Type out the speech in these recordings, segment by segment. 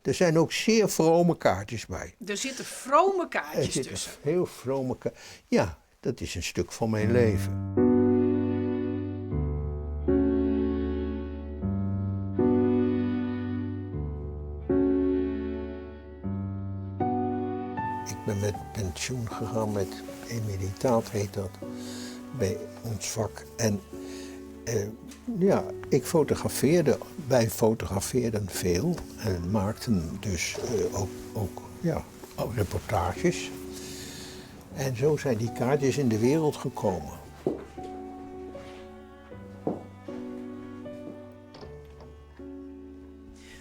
Er zijn ook zeer vrome kaartjes bij. Er zitten vrome Er kaartjes zitten tussen. heel vrome kaartjes. Ja, dat is een stuk van mijn leven. Ik ben met pensioen gegaan, met emeritaat heet dat, bij ons vak. En ja, ik fotografeerde, wij fotografeerden veel en maakten dus ook reportages. En zo zijn die kaartjes in de wereld gekomen.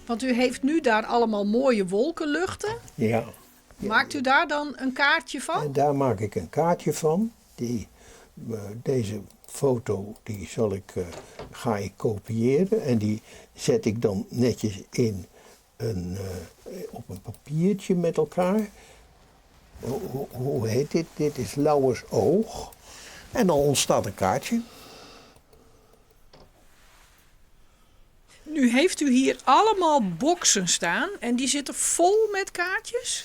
Want u heeft nu daar allemaal mooie wolkenluchten. Ja. Maakt u daar dan een kaartje van? En daar maak ik een kaartje van. Deze foto die ga ik kopiëren en die zet ik dan netjes op een papiertje met elkaar. Hoe heet dit? Dit is Lauwers oog. En dan ontstaat een kaartje. Nu heeft u hier allemaal boxen staan en die zitten vol met kaartjes.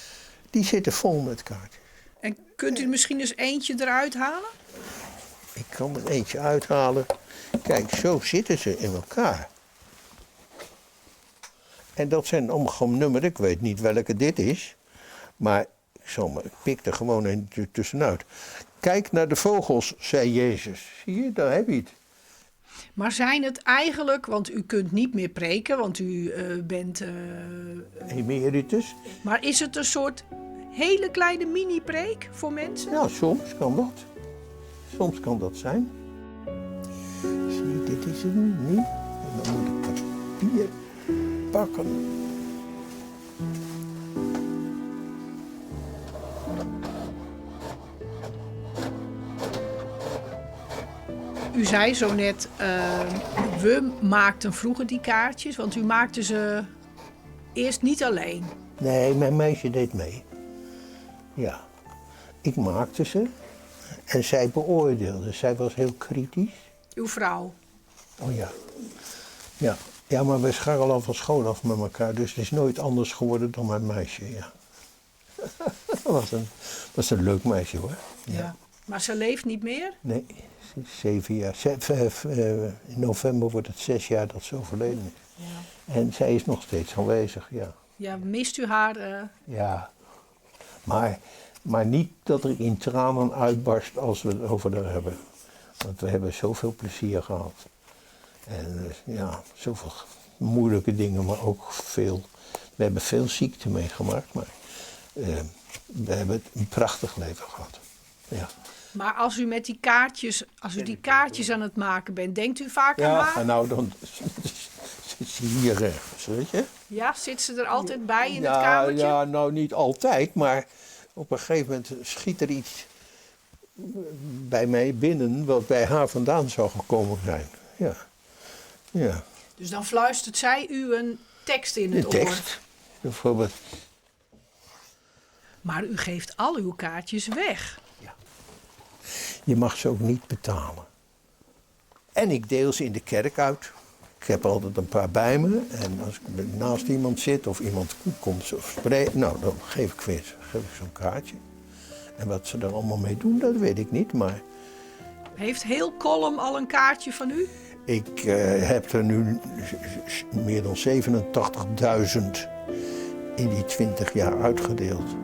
Die zitten vol met kaartjes. En kunt u misschien eens eentje eruit halen? Ik kan er eentje uithalen. Kijk, zo zitten ze in elkaar. En dat zijn allemaal genummerd. Ik weet niet welke dit is. Maar ik pik er gewoon een tussenuit. Kijk naar de vogels, zei Jezus. Zie je, daar heb je het. Maar zijn het eigenlijk, want u kunt niet meer preken, want u bent... Emeritus. Maar is het een soort hele kleine mini-preek voor mensen? Ja, soms kan dat. Soms kan dat zijn. Zie je, dit is het nu. En dan moet ik papier pakken. U zei zo net, we maakten vroeger die kaartjes, want u maakte ze eerst niet alleen. Nee, mijn meisje deed mee. Ja, ik maakte ze en zij beoordeelde. Zij was heel kritisch. Uw vrouw. Oh ja. Ja, ja, maar we scharrelen al van school af met elkaar, dus het is nooit anders geworden dan mijn meisje, ja. Dat was een leuk meisje hoor. Ja. Maar ze leeft niet meer? Nee, 7 jaar. In november wordt het 6 jaar dat ze overleden is. Ja. En zij is nog steeds aanwezig, ja. Ja, mist u haar? Ja, maar niet dat er in tranen uitbarst als we het over haar hebben. Want we hebben zoveel plezier gehad. En ja, zoveel moeilijke dingen, maar ook veel. We hebben veel ziekte meegemaakt, maar we hebben een prachtig leven gehad. Ja. Maar als u met die kaartjes, kaartjes aan het maken bent, denkt u vaak aan haar? Ja, nou dan zit ze hier rechts, weet je. Ja, zit ze er altijd bij in het kamertje? Ja, nou niet altijd, maar op een gegeven moment schiet er iets bij mij binnen wat bij haar vandaan zou gekomen zijn. Ja. Ja. Dus dan fluistert zij u een tekst in het oor? Een tekst, bijvoorbeeld. Maar u geeft al uw kaartjes weg. Ja. Je mag ze ook niet betalen. En ik deel ze in de kerk uit. Ik heb altijd een paar bij me. En als ik naast iemand zit of iemand komt of spreekt, nou dan geef ik zo'n kaartje. En wat ze er allemaal mee doen, dat weet ik niet, maar... Heeft heel Kolm al een kaartje van u? Ik heb er nu meer dan 87.000 in die 20 jaar uitgedeeld.